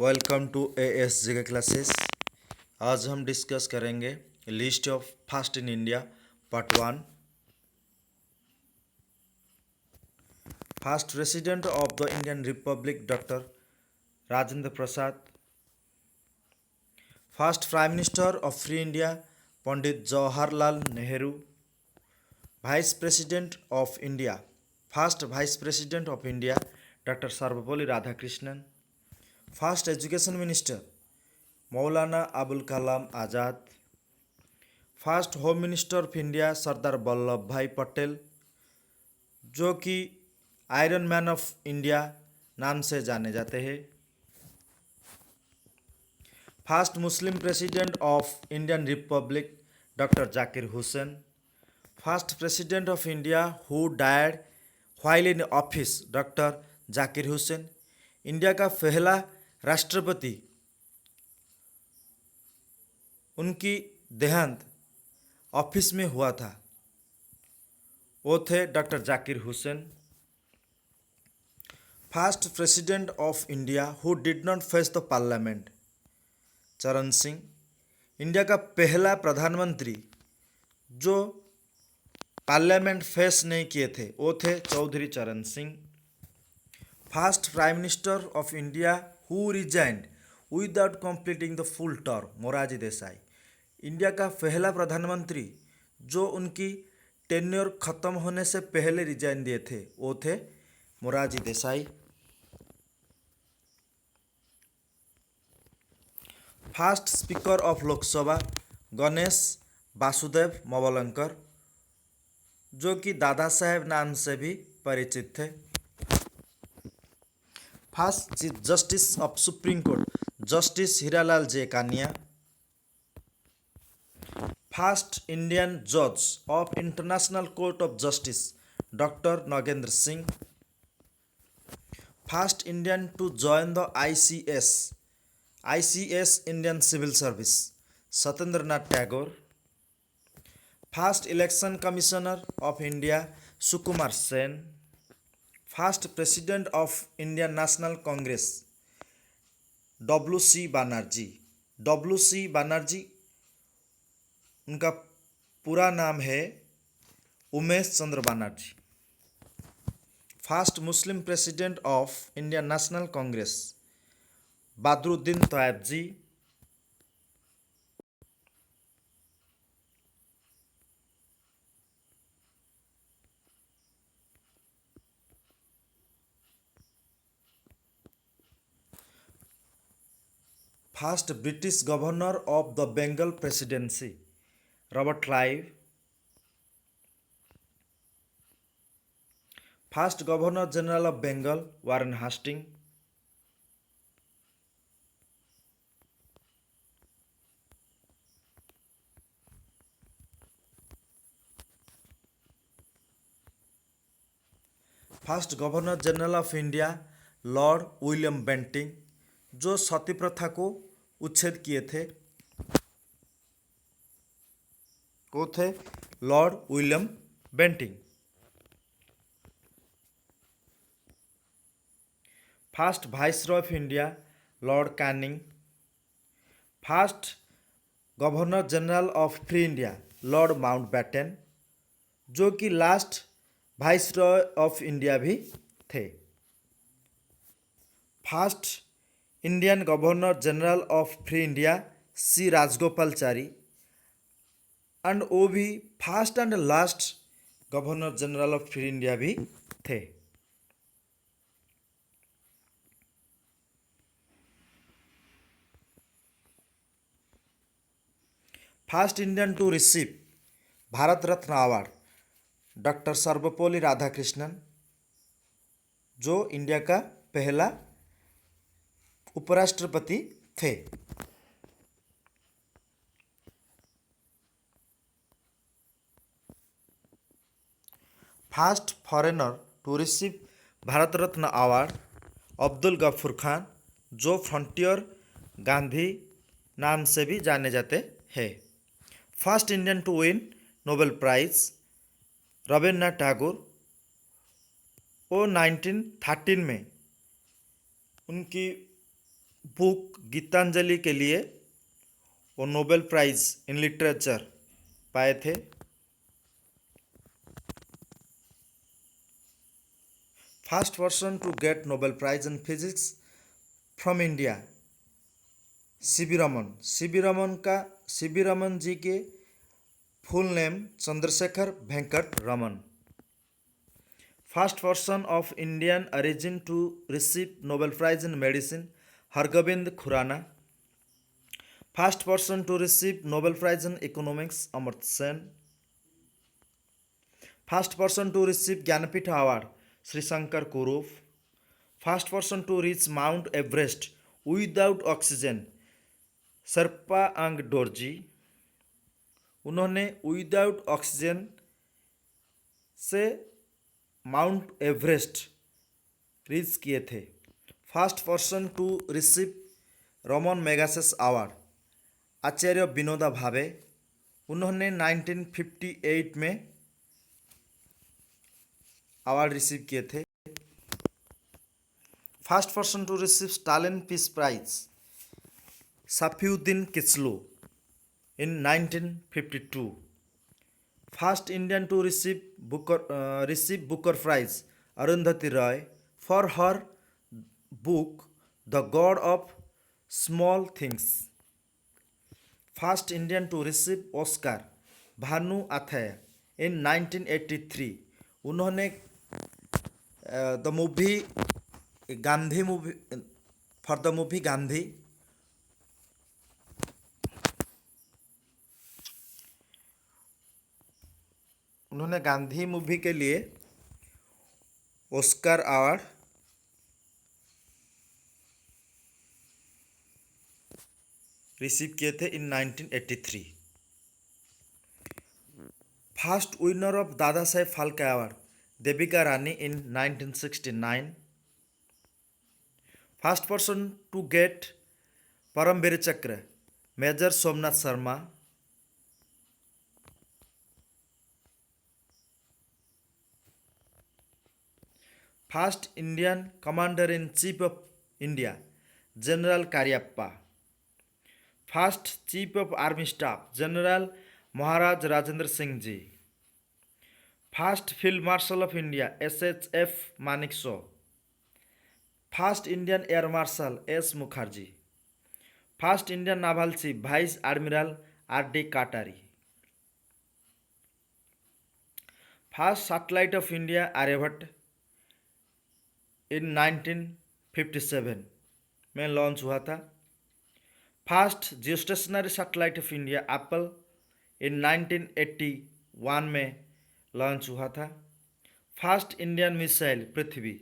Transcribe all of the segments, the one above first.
Welcome to ASG classes. आज हम discuss करेंगे list of first in India part 1। First president of the Indian republic doctor Rajendra Prasad. First prime minister of free India Pandit Jawaharlal Nehru. Vice president of India first vice president of India doctor Sarvepalli Radhakrishnan. First education minister Maulana Abul Kalam Azad. First home minister of India Sardar Vallabhbhai Patel, जो कि iron man of India नाम से जाने जाते हैं। First Muslim president of Indian republic doctor Zakir Hussain. First president of India who died while in office doctor Zakir Hussain. India का पहला राष्ट्रपति, उनकी देहांत ऑफिस में हुआ था, वो थे doctor Zakir Hussain. First president of India who did not face the parliament चरण सिंह। इंडिया का पहला प्रधानमंत्री जो पार्लियामेंट फेस नहीं किए थे, वो थे Chaudhary Charan Singh. First prime minister of India who resigned without completing the full term Morarji Desai. India का पहला प्रधानमंत्री जो उनकी टेन्योर खत्म होने से पहले रिजाइन दिए थे, वो थे Morarji Desai. First speaker of Lok Sabha Ganesh Vasudev Mavalankar, जो कि दादा साहेब नाम से भी परिचित थे। First chief justice of supreme court justice Harilal J Kania. First Indian जज of international court of justice doctor Nagendra Singh. First Indian to join the ICS Indian civil service Satyendra Nath Tagore. First election commissioner of India Sukumar Sen. First president of Indian national Congress WC Banerjee. WC Banerjee, उनका पूरा नाम है Umesh Chandra Banerjee. First Muslim president of Indian national Congress Badruddin Tyabji. First British governor of the Bengal presidency Robert Clive. First governor general of Bengal Warren Hastings. First governor general of India Lord William Bentinck, जो सती प्रथा को उच्छेद किए थे, वो थे Lord William Bentinck. First viceroy of India Lord Canning. First governor general of free India Lord Mountbatten, जो कि लास्ट वाइसरॉय ऑफ इंडिया भी थे। First Indian governor general of free India C Rajagopalachari, and वो भी first and last governor general of free India भी थे। First Indian to receive Bharat Ratna award doctor Sarvepalli Radhakrishnan, जो India का पहला उपराष्ट्रपति थे। First foreigner to receive Bharat Ratna award Abdul Ghaffar Khan, जो फ्रंटियर गांधी नाम से भी जाने जाते हैं। First Indian to win Nobel prize Rabindranath Tagore, वो 1913 में उनकी बुक गीतांजलि के लिए वो नोबेल प्राइज इन लिटरेचर पाए थे। First person to get Nobel prize in physics from India CV Raman. CV Raman ji के full name Chandrashekhar Venkata Raman. First person of Indian origin to receive Nobel Prize in Medicine Hargobind Khorana. First person to receive Nobel prize in economics Amartya Sen. First person to receive Jnanpith award Shrishankar Kurup. First person to reach mount Everest without oxygen Sherpa Ang Dorji. उन्होंने without oxygen से mount Everest reach किए थे। First person to receive Ramon Magsaysay award Acharya Vinoba Bhave. उन्होंने 1958 में award receive किए थे। First person to receive Stalin peace prize Saifuddin Kitchlew in 1952। First Indian to receive Booker prize Arundhati Roy for her book the god of small things. First Indian to receive Oscar Bhanu Athaiya in 1983। उन्होंने the movie Gandhi movie for the movie Gandhi उन्होंने Gandhi movie के लिए Oscar award receive किए थे इन 1983। First winner of Dada Saheb Phalke award Devika Rani in 1969। First person to get Paramvir Chakra major Somnath Sharma. First Indian commander in chief of India general Cariappa. First chief of army staff general Maharaj Rajendra Singh ji. First field marshal of India SHF Manekshaw. First Indian air marshal S Mukherjee. First Indian naval chief vice admiral RD Katari. First satellite of India Aryabhata in 1957 में launch हुआ था। First geostationary satellite of India Apple in 1981 में launch हुआ था। First Indian missile Prithvi.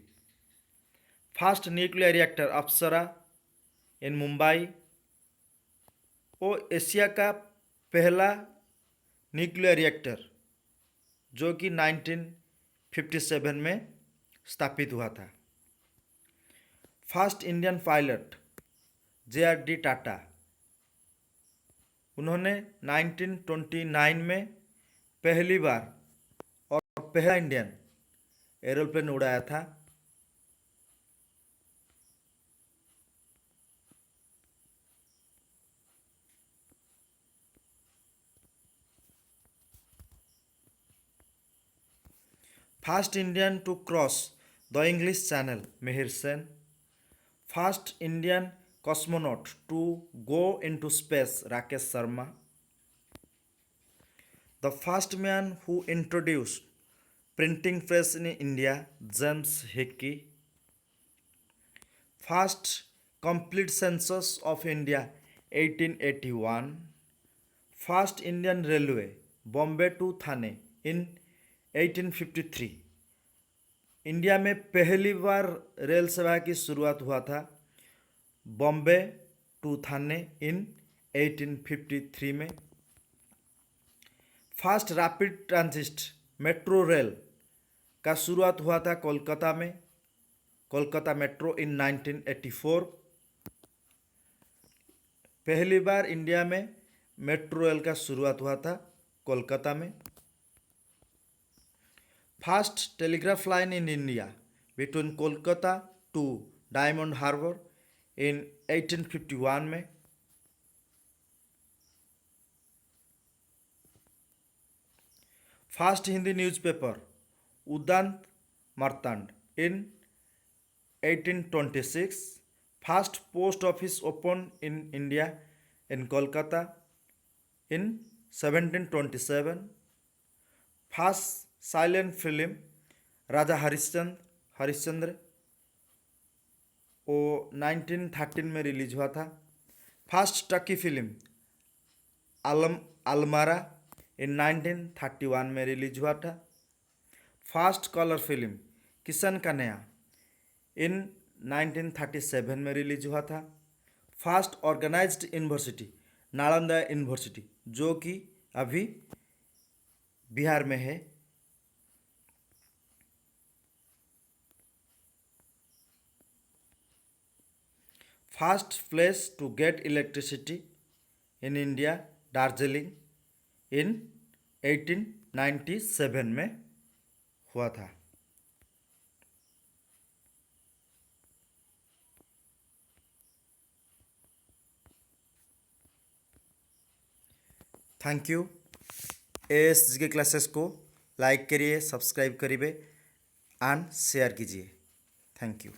First nuclear reactor Apsara in Mumbai. वो Asia का पहला nuclear reactor जो कि 1957 में स्थापित हुआ था। First Indian pilot JRD Tata. उन्होंने 1929 में पहली बार और पहला इंडियन एरोप्लेन उड़ाया था। First Indian to cross the English channel Mihir Sen. First Indian cosmonaut to go into space Rakesh Sharma. The first man who introduced printing press in India James Hickey. First complete census of India 1881. First Indian railway Bombay to Thane in 1853. India में पहली बार rail सेवा की शुरुआत हुआ था Bombay to थाने इन 1853 में। First rapid transit metro rail का शुरुआत हुआ था कोलकाता में, कोलकाता मेट्रो इन 1984। पहली बार इंडिया में मेट्रो रेल का शुरुआत हुआ था कोलकाता में। First telegraph line in India between Kolkata to Diamond Harbour in 1851 में। First Hindi newspaper Udant Martand in 1826। First post office open in India in Kolkata in 1727। First silent film Raja Harishchandra वो 1913 में रिलीज हुआ था। First talkie film Alam Ara in 1931 में रिलीज हुआ था। First colour film Kishan Kanhaiya in 1937 में release हुआ था। First organised university Nalanda university जो कि अभी बिहार में है। First place to get electricity in India Darjeeling in 1897 में हुआ था। Thank you. S K classes को लाइक करिए, सब्सक्राइब करिए एंड शेयर कीजिए। Thank you.